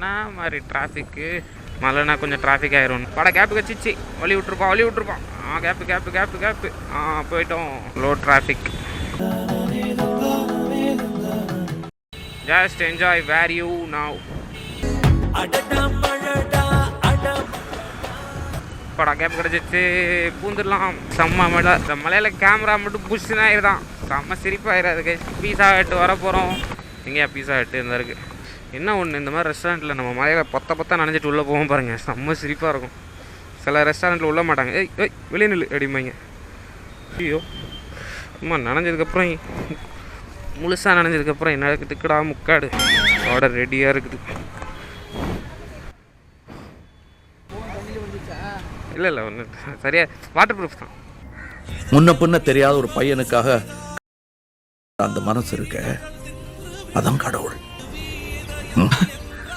என்ன மாதிரி டிராஃபிக்கு. மழைனா கொஞ்சம் டிராஃபிக் ஆயிரும். கேப்பு கச்சிச்சு, வழி விட்டுருப்பான். கேப்பு. போயிட்டோம். Low traffic. Just enjoy where you now. Gap கிடச்சிச்சு, பூந்துடலாம். செம்ம மழை. இந்த மலையில் கேமரா மட்டும் புஷ்ஷுன்னு ஆயிடுதான். செம்ம சிரிப்பாயிடாதுக்கு. பீஸா ஹட் வர போகிறோம். எங்கேயா பீஸா ஹட்டு இருந்தா இருக்குது. என்ன ஒன்று, இந்த மாதிரி ரெஸ்டாரண்ட்டில் நம்ம மலையில் பொத்த நனைஞ்சிட்டு உள்ளே போவோம் பாருங்கள், செம்ம சிரிப்பாக இருக்கும். சில ரெஸ்டாரண்ட்டில் உள்ள மாட்டாங்க. ஏய் வெளியே நில்லு அப்படிம்பாங்க. ஐயோ அம்மா, நனைஞ்சதுக்கப்புறம் முழுசாக நனைஞ்சதுக்கப்புறம் என்ன திக்கடா முக்காடு ஆர்டர் ரெடியாக இருக்குது. இல்லை ஒன்று சரியா வாட்டர் ப்ரூஃப் தான். முன்ன பின்ன தெரியாத ஒரு பையனுக்காக அந்த மனசு இருக்க, அதான் கடவுள்.